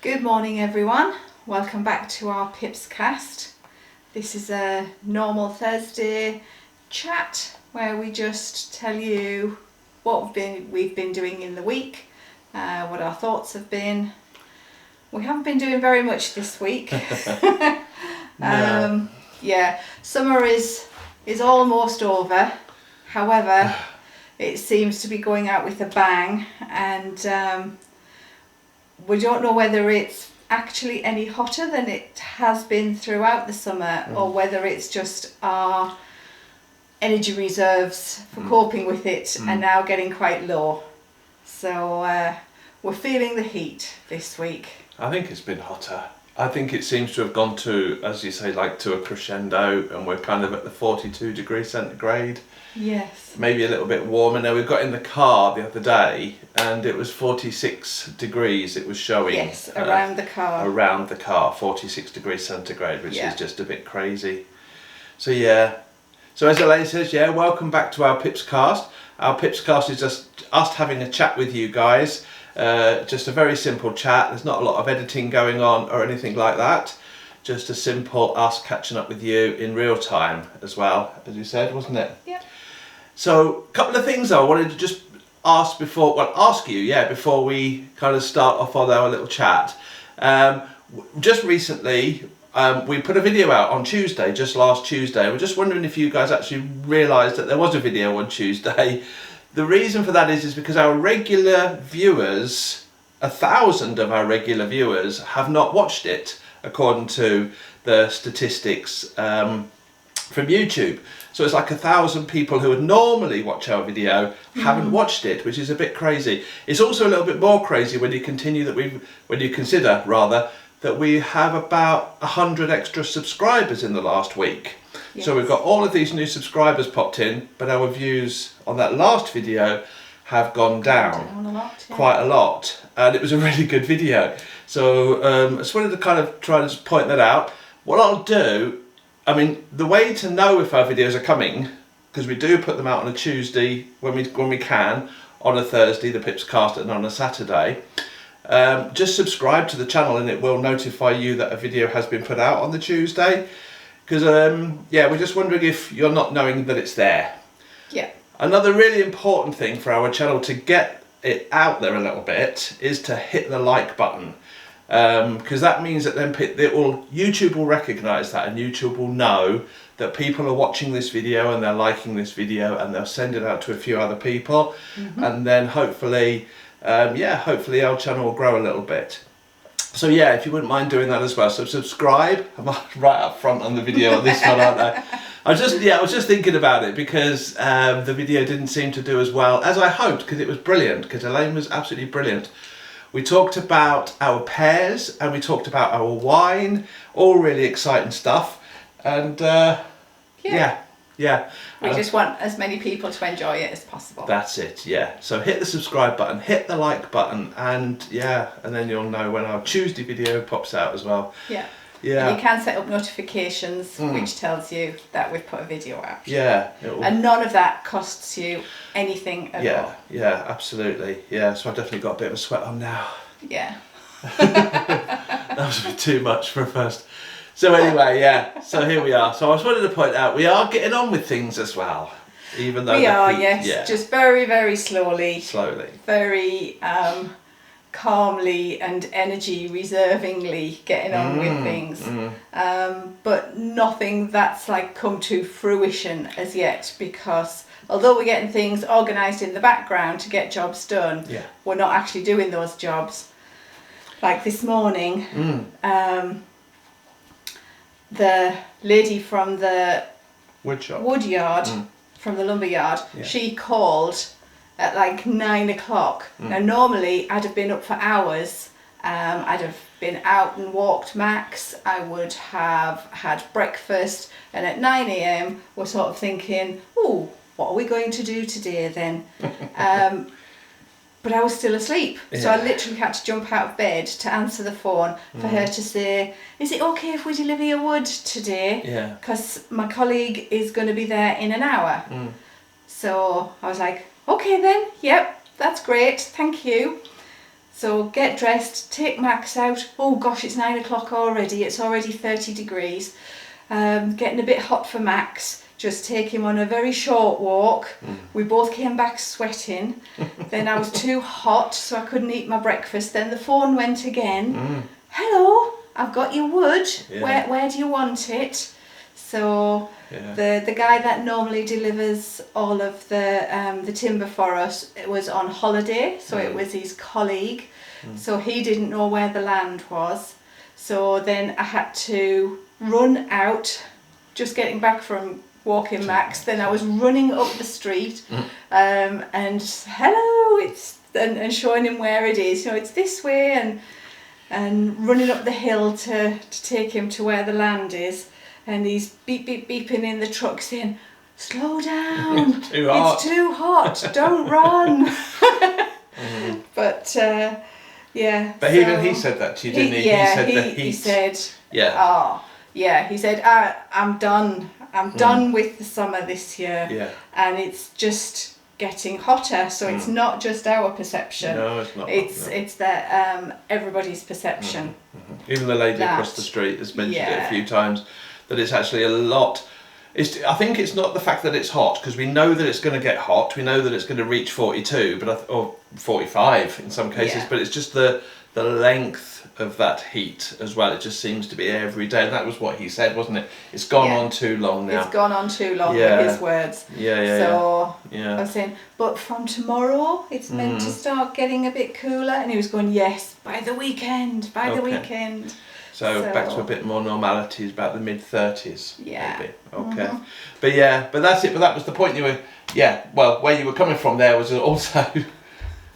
Good morning everyone, welcome back to our PiPsCast. This is a normal Thursday chat where we just tell you what we've been doing in the week, what our thoughts have been. We haven't been doing very much this week. No. Yeah, summer is almost over, however it seems to be going out with a bang, and we don't know whether it's actually any hotter than it has been throughout the summer or whether it's just our energy reserves for coping with it are now getting quite low. So we're feeling the heat this week. I think it's been hotter. I think it seems to have gone to, as you say, like to a crescendo, and we're kind of at the 42 degrees centigrade. Yes. Maybe a little bit warmer. Now, we got in the car the other day and it was 46 degrees it was showing. Yes, around the car. Around the car, 46 degrees centigrade, which Yeah. is just a bit crazy. So yeah. So as Elaine says, yeah, welcome back to our PiPsCast. Our PiPsCast is just us having a chat with you guys. Just a very simple chat. There's not a lot of editing going on or anything like that. Just a simple us catching up with you in real time as well, as you said, wasn't it? Yeah. So, a couple of things I wanted to just ask before we kind of start off on our little chat. Just recently, we put a video out on Tuesday, just last Tuesday. We're just wondering if you guys actually realised that there was a video on Tuesday. The reason for that is because our regular viewers, 1,000 of our regular viewers, have not watched it, according to the statistics from YouTube. So it's like 1,000 people who would normally watch our video haven't watched it, which is a bit crazy. It's also a little bit more crazy when you consider that we have about 100 extra subscribers in the last week. Yes. So we've got all of these new subscribers popped in, but our views on that last video have gone down a lot, yeah. quite a lot, and it was a really good video. So I just wanted to kind of try to just point that out. What I'll do, I mean, the way to know if our videos are coming, because we do put them out on a Tuesday when we can, on a Thursday, the PiPsCast, and on a Saturday. Just subscribe to the channel and it will notify you that a video has been put out on the Tuesday. Because, we're just wondering if you're not knowing that it's there. Yeah. Another really important thing for our channel to get it out there a little bit is to hit the like button. Because that means that then YouTube will recognise that, and YouTube will know that people are watching this video and they're liking this video, and they'll send it out to a few other people, and then hopefully our channel will grow a little bit. So yeah, if you wouldn't mind doing that as well. So subscribe. I'm right up front on the video on this one, aren't I? I was just thinking about it because the video didn't seem to do as well as I hoped, because it was brilliant, because Elaine was absolutely brilliant. We talked about our pears and we talked about our wine, all really exciting stuff. And We just want as many people to enjoy it as possible. That's it, yeah. So hit the subscribe button, hit the like button, and then you'll know when our Tuesday video pops out as well. Yeah. Yeah. And you can set up notifications which tells you that we've put a video out. Yeah. And none of that costs you anything at all. Yeah, absolutely. Yeah, so I've definitely got a bit of a sweat on now. Yeah. That was a bit too much for a first. So anyway, so here we are. So I just wanted to point out we are getting on with things as well. Even though just very, very slowly. Slowly. Very calmly and energy reservingly getting on with things. But nothing that's like come to fruition as yet, because although we're getting things organised in the background to get jobs done, we're not actually doing those jobs. Like this morning, the lady from the woodyard, from the lumberyard, she called at like 9 o'clock. Now normally I'd have been up for hours. I'd have been out and walked Max. I would have had breakfast, and at 9 a.m. we're sort of thinking, oh, what are we going to do today then? But I was still asleep, so I literally had to jump out of bed to answer the phone for her to say, is it okay if we deliver your wood today? Yeah. Because my colleague is going to be there in an hour. So I was like, okay then, yep, that's great, thank you. So get dressed, take Max out. Oh gosh, it's 9 o'clock already. It's already 30 degrees. Getting a bit hot for Max. Just take him on a very short walk. We both came back sweating. Then I was too hot, so I couldn't eat my breakfast. Then the phone went again. Hello, I've got your wood. Yeah. Where do you want it? So the guy that normally delivers all of the timber for us, it was on holiday, so it was his colleague. So he didn't know where the land was. So then I had to run out, just getting back from walking Max. Then I was running up the street and hello, and showing him where it is. It's this way, and running up the hill to take him to where the land is. And he's beeping in the truck saying, slow down, too hot. It's too hot, don't run. But yeah. But even he said that to you, didn't he? Yeah, he said the heat. He said, yeah. He said, I'm done. I'm done with the summer this year. Yeah. And it's just getting hotter, so it's not just our perception. No, it's not. It's that everybody's perception. Even the lady across the street has mentioned it a few times, that it's actually a lot. I think it's not the fact that it's hot, because we know that it's going to get hot. We know that it's going to reach 42, or 45 in some cases. But it's just the length of that heat as well. It just seems to be every day, and that was what he said, wasn't it? It's gone on too long now. It's gone on too long with his words. So I was saying, but from tomorrow it's meant to start getting a bit cooler, and he was going, yes, by the weekend. So back to a bit more normality, about the mid-30s, maybe. Okay. But that's it. But that was the point you were, well, where you were coming from there was also,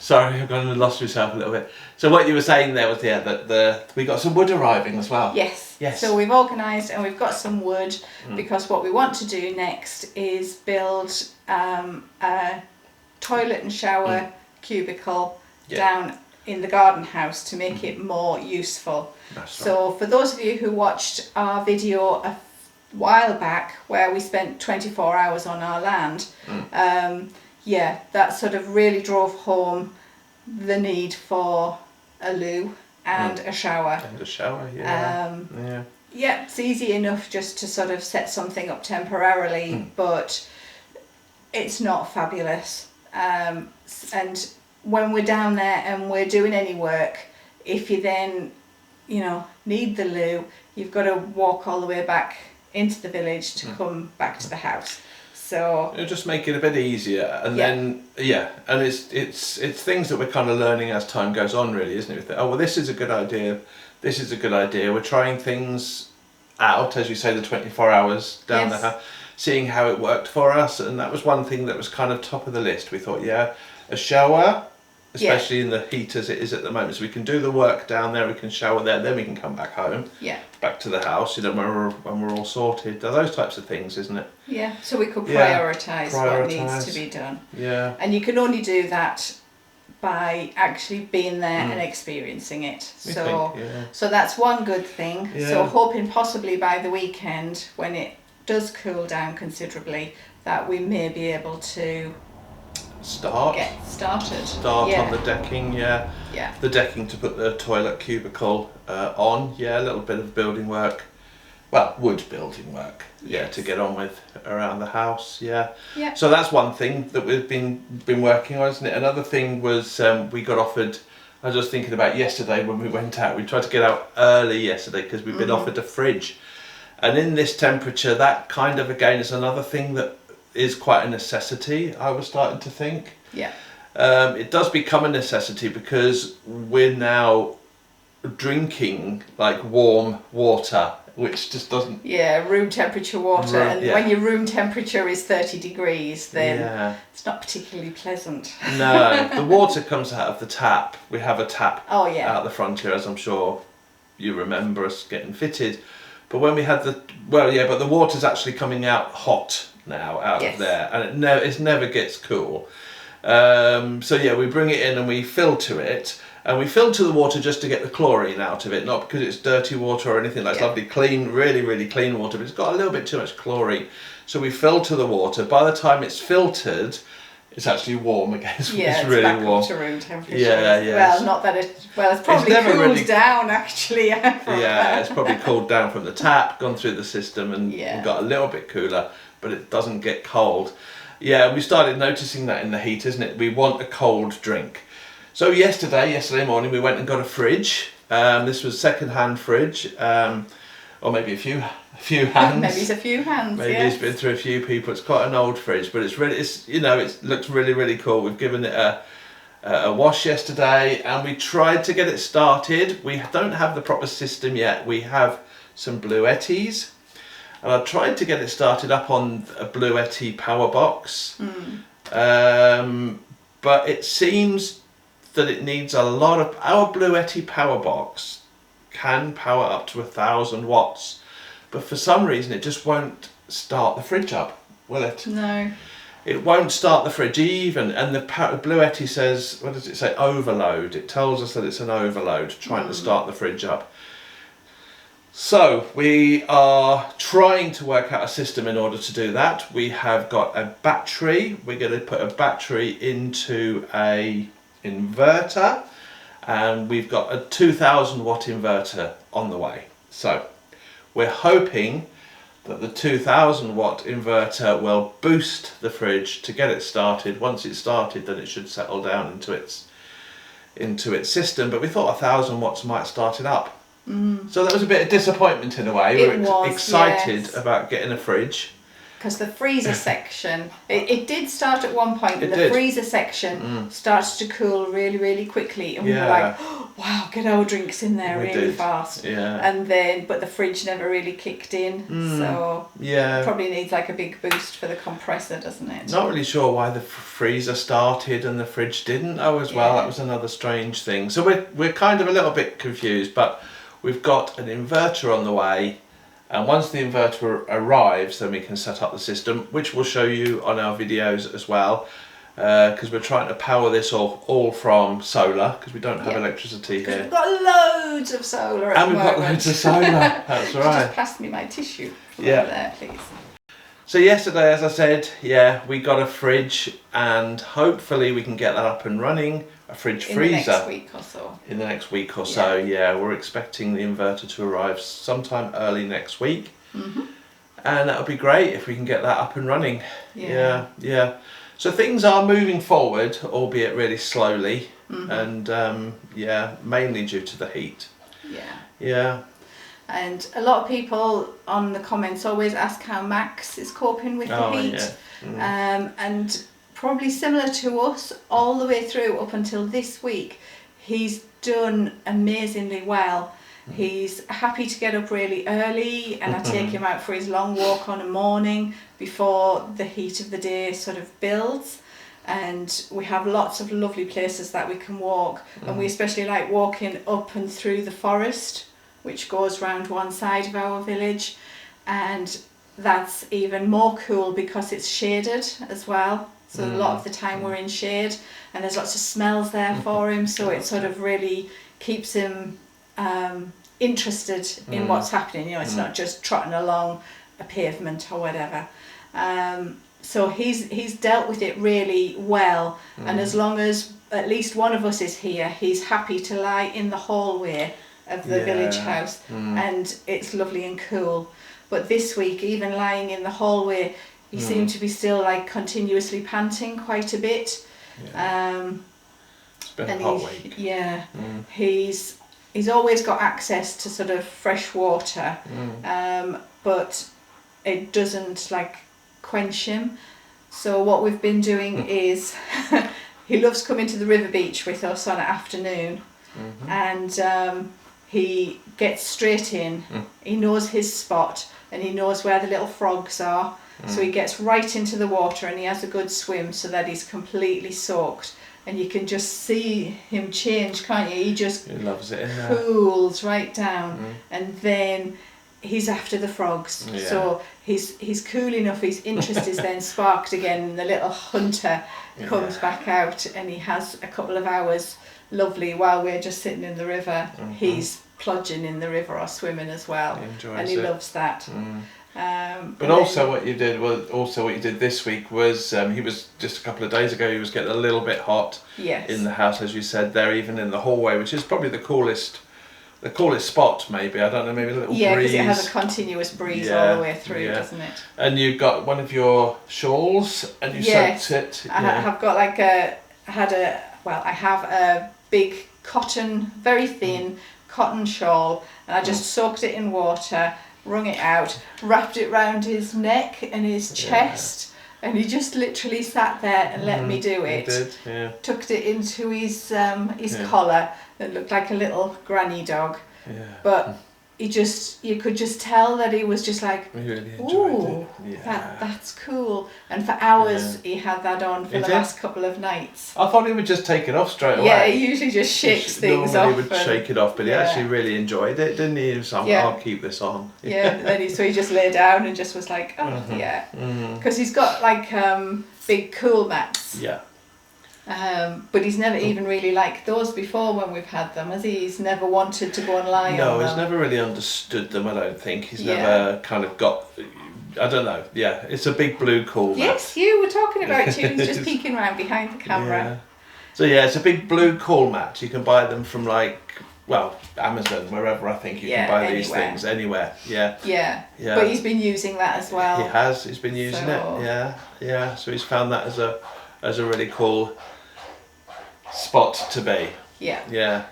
sorry, I've gone and lost myself a little bit. So what you were saying there was, that we got some wood arriving as well. Yes. So we've organised and we've got some wood, because what we want to do next is build a toilet and shower cubicle down in the garden house to make it more useful. So for those of you who watched our video a while back where we spent 24 hours on our land, that sort of really drove home the need for a loo and a shower. And a shower, it's easy enough just to sort of set something up temporarily, but it's not fabulous. And when we're down there and we're doing any work, if you then, need the loo, you've got to walk all the way back into the village to come back to the house. So it'll just make it a bit easier, and then and it's things that we're kind of learning as time goes on, really, isn't it? This is a good idea. This is a good idea. We're trying things out, as you say, the 24 hours down there, seeing how it worked for us, and that was one thing that was kind of top of the list. We thought, a shower, especially in the heat as it is at the moment, so we can do the work down there, we can shower there, then we can come back home, back to the house, when we're all sorted. Those types of things, isn't it? So we could prioritise what needs to be done. And you can only do that by actually being there and experiencing it. So that's one good thing. So hoping possibly by the weekend, when it does cool down considerably, that we may be able to get started. On the decking, the decking to put the toilet cubicle on, a little bit of building work, wood building work, to get on with around the house, So that's one thing that we've been working on, isn't it? Another thing was we got offered, I was just thinking about yesterday when we went out, we tried to get out early yesterday because we've been offered a fridge, and in this temperature, that kind of again is another thing that is quite a necessity, I was starting to think. It does become a necessity because we're now drinking like warm water, which just doesn't... room temperature water, and when your room temperature is 30 degrees, then it's not particularly pleasant. No, the water comes out of the tap. We have a tap out the front here, as I'm sure you remember us getting fitted. But when we had but the water's actually coming out hot now out of there, and it never gets cool. We bring it in and we filter it, and we filter the water just to get the chlorine out of it, not because it's dirty water or anything. Like, it's lovely, clean, really, really clean water, but it's got a little bit too much chlorine. So we filter the water. By the time it's filtered, It's actually warm again. It's it's really back warm. Up to room temperature. Yeah. Well, not that it's probably cooled down actually. It's probably cooled down from the tap, gone through the system, and got a little bit cooler, but it doesn't get cold. Yeah, we started noticing that in the heat, isn't it? We want a cold drink. So yesterday morning, we went and got a fridge. This was second-hand fridge, or maybe a few hands. Maybe it's a few hands. Maybe it's been through a few people. It's quite an old fridge, but it looks really cool. We've given it a wash yesterday, and we tried to get it started. We don't have the proper system yet. We have some Bluettis, and I tried to get it started up on a Bluetti power box, but it seems that it needs a lot of. Our Bluetti power box can power up to 1,000 watts, but for some reason it just won't start the fridge up, will it? No. It won't start the fridge even, and the Bluetti says, what does it say? Overload. It tells us that it's an overload trying to start the fridge up. So we are trying to work out a system in order to do that. We have got a battery. We're going to put a battery into a inverter, and we've got a 2,000 watt inverter on the way. So we're hoping that the 2,000 watt inverter will boost the fridge to get it started. Once it's started, then it should settle down into its system, but we thought 1,000 watts might start it up. So that was a bit of disappointment in a way. We were excited about getting a fridge. Because the freezer section, it did start at one point, and the freezer section starts to cool really quickly, and we were like, oh, wow, get our drinks in there really fast. And then, but the fridge never really kicked in, so it probably needs like a big boost for the compressor, doesn't it? Not really sure why the freezer started and the fridge didn't well. That was another strange thing. So we're kind of a little bit confused, but we've got an inverter on the way. And once the inverter arrives, then we can set up the system, which we'll show you on our videos as well, because we're trying to power this all from solar, because we don't have electricity here. We've got loads of solar at the moment. And we've got loads of solar, that's right. Just pass me my tissue over there, please. So yesterday, as I said, we got a fridge, and hopefully we can get that up and running. A fridge freezer. In the next week or so. In the next week or so, we're expecting the inverter to arrive sometime early next week, and that would be great if we can get that up and running. Yeah. So things are moving forward, albeit really slowly, and mainly due to the heat. Yeah. And a lot of people on the comments always ask how Max is coping with the heat, and probably similar to us all the way through up until this week. He's done amazingly well. He's happy to get up really early, and I take him out for his long walk on a morning before the heat of the day sort of builds. And we have lots of lovely places that we can walk, and we especially like walking up and through the forest, which goes round one side of our village, and that's even more cool because it's shaded as well. So a lot of the time we're in shade, and there's lots of smells there for him, so it sort of really keeps him interested in what's happening. It's not just trotting along a pavement or whatever. So he's dealt with it really well, and as long as at least one of us is here, he's happy to lie in the hallway of the village house, and it's lovely and cool. But this week, even lying in the hallway, he seemed to be still like continuously panting quite a bit. It's been a hot week. He's always got access to sort of fresh water, but it doesn't like quench him. So what we've been doing is he loves coming to the river beach with us on an afternoon, and he gets straight in. He knows his spot, and he knows where the little frogs are. So he gets right into the water, and he has a good swim so that he's completely soaked, and you can just see him change, can't you? He loves it in there. Cools right down, and then he's after the frogs. So he's cool enough, his interest is then sparked again, and the little hunter comes back out, and he has a couple of hours lovely while we're just sitting in the river. He's plunging in the river or swimming as well, and he loves that. But also what you did this week was he was just a couple of days ago. He was getting a little bit hot in the house, as you said there, even in the hallway, which is probably the coolest spot. Maybe I don't know. Maybe a little breeze. Yeah, because it has a continuous breeze all the way through, doesn't it? And you've got one of your shawls, and you soaked it. I have got I have a big cotton, very thin cotton shawl, and I just soaked it in water, wrung it out, wrapped it round his neck and his chest, and he just literally sat there and let me do it. He did, yeah. Tucked it into his collar. It looked like a little granny dog. Yeah. But you could just tell that he was just like, he really enjoyed it. Yeah. That's cool. And for hours he had that on for the last couple of nights. I thought he would just take it off straight away. Yeah, he usually just shakes things off. Normally he would shake it off, but he actually really enjoyed it, didn't he? He was like, I'll keep this on. Yeah, then he just lay down and just was like, because he's got big cool mats. Yeah. But he's never even really liked those before when we've had them, has he? He's never wanted to go and lie on them. No, he's never really understood them, I don't think. He's never kind of got, I don't know, it's a big blue cool mat. Yes, you were talking about you, he's just peeking around behind the camera. Yeah. So it's a big blue cool mat. You can buy them from Amazon, wherever I think you can buy these things, anywhere. Yeah. But he's been using that as well. He has, he's been using it, yeah. So he's found that as a really cool spot to be. Yeah.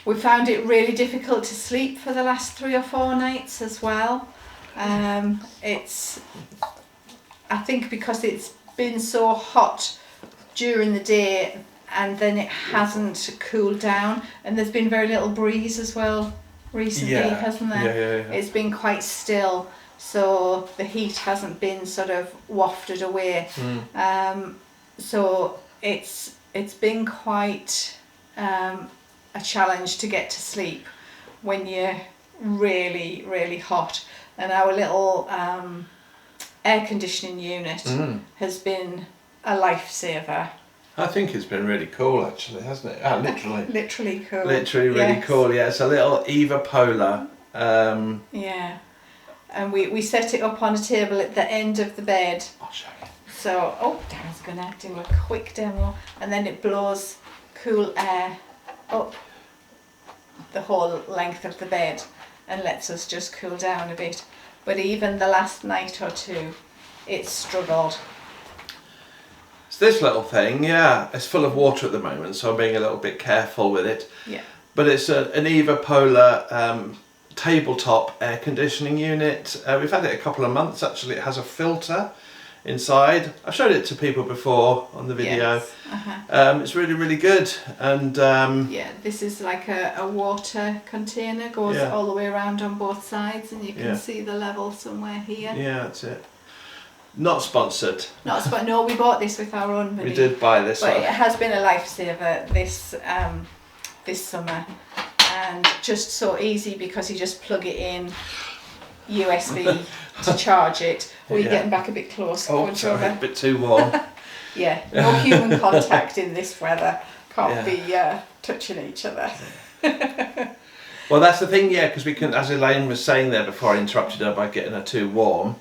We found it really difficult to sleep for the last 3 or 4 nights as well. I think because it's been so hot during the day and then it hasn't cooled down, and there's been very little breeze as well recently, hasn't there? Yeah. It's been quite still, so the heat hasn't been sort of wafted away. So it's been quite a challenge to get to sleep when you're really, really hot. And our little air conditioning unit has been a lifesaver. I think it's been really cool, actually, hasn't it? Literally. Literally cool. Literally really cool, yeah. It's a little Eva Polar. And we set it up on a table at the end of the bed. I'll show you. So, Darren's going to do a quick demo, and then it blows cool air up the whole length of the bed and lets us just cool down a bit. But even the last night or two, it struggled. It's this little thing, it's full of water at the moment, so I'm being a little bit careful with it. Yeah. But it's an Eva Polar tabletop air conditioning unit. We've had it a couple of months, actually. It has a filter inside. I've showed it to people before on the video. Yes. It's really, really good. And this is like a water container, goes all the way around on both sides, and you can see the level somewhere here. Yeah, that's it. Not sponsored. No, we bought this with our own money. We did buy this but one. It has been a lifesaver this summer, and just so easy because you just plug it in, USB to charge it. Or you're getting back a bit close. Sorry, a bit too warm. No human contact in this weather. Can't be touching each other. Well, that's the thing, because we can, as Elaine was saying there before I interrupted her by getting her too warm,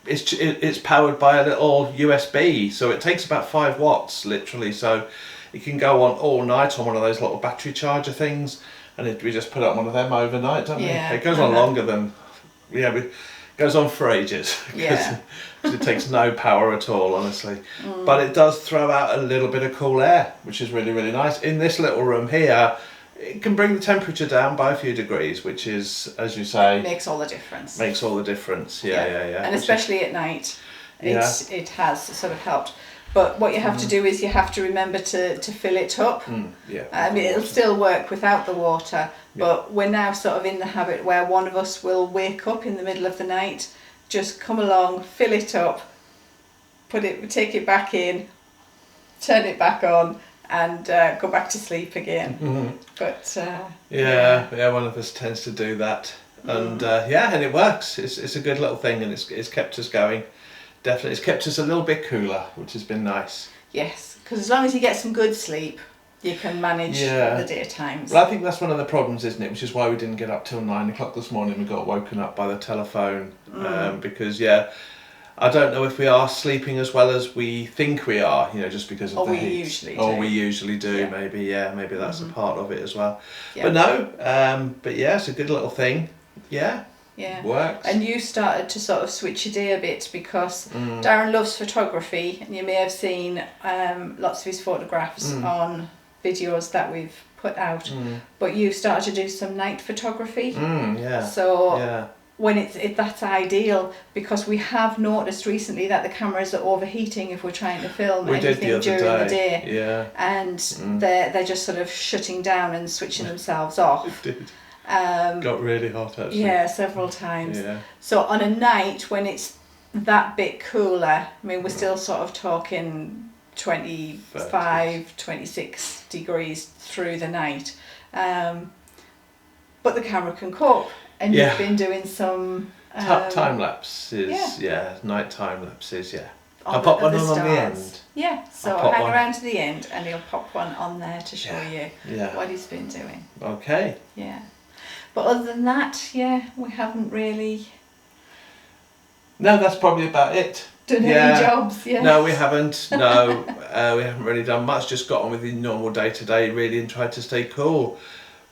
it's powered by a little USB, so it takes about 5 watts literally, so it can go on all night on one of those little battery charger things, and we just put it on one of them overnight, don't we? It goes on longer than, it goes on for ages, because it takes no power at all, honestly. But it does throw out a little bit of cool air, which is really, really nice. In this little room here, it can bring the temperature down by a few degrees, which is, as you say, makes all the difference. Yeah. And especially at night, it has sort of helped. But what you have to do is you have to remember to fill it up. It'll still work without the water, but we're now sort of in the habit where one of us will wake up in the middle of the night, just come along, fill it up, take it back in, turn it back on, and go back to sleep again. But one of us tends to do that, and and it works. It's a good little thing, and it's kept us going. Definitely, it's kept us a little bit cooler, which has been nice. Yes, because as long as you get some good sleep, you can manage the daytimes. Well, I think that's one of the problems, isn't it? Which is why we didn't get up till 9 o'clock this morning. We got woken up by the telephone because I don't know if we are sleeping as well as we think we are. Just because of the heat. We usually do. Yeah. Maybe that's a part of it as well. Yeah. But no, it's a good little thing. Yeah. Yeah. Works. And you started to sort of switch your day a bit because Darren loves photography, and you may have seen lots of his photographs on videos that we've put out. But you started to do some night photography. So when that's ideal, because we have noticed recently that the cameras are overheating if we're trying to film anything during the day. Yeah. And they're just sort of shutting down and switching themselves off. It did. Got really hot actually. Yeah, several times. Yeah. So on a night when it's that bit cooler, I mean, we're still sort of talking 25, 26 degrees through the night. But the camera can cope. And you've been doing some... time lapses, night time lapses, I'll pop one on the end. Yeah, so hang around to the end and he'll pop one on there to show you what he's been doing. Okay. Yeah. But other than that, we haven't really... No, that's probably about it. Done any jobs, No, we haven't. No, we haven't really done much. Just got on with the normal day-to-day, really, and tried to stay cool.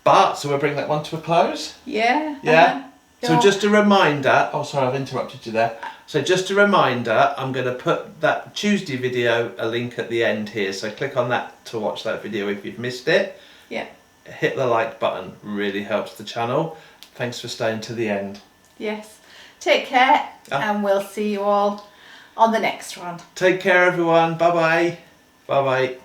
But, so we'll bring that one to a close? Yeah. Yeah? So just a reminder... Oh, sorry, I've interrupted you there. So just a reminder, I'm going to put that Tuesday video, a link at the end here. So click on that to watch that video if you've missed it. Yeah. Hit the like button. Really helps the channel. Thanks for staying to the end. Yes. Take care, and we'll see you all on the next one. Take care, everyone. Bye-bye. Bye-bye.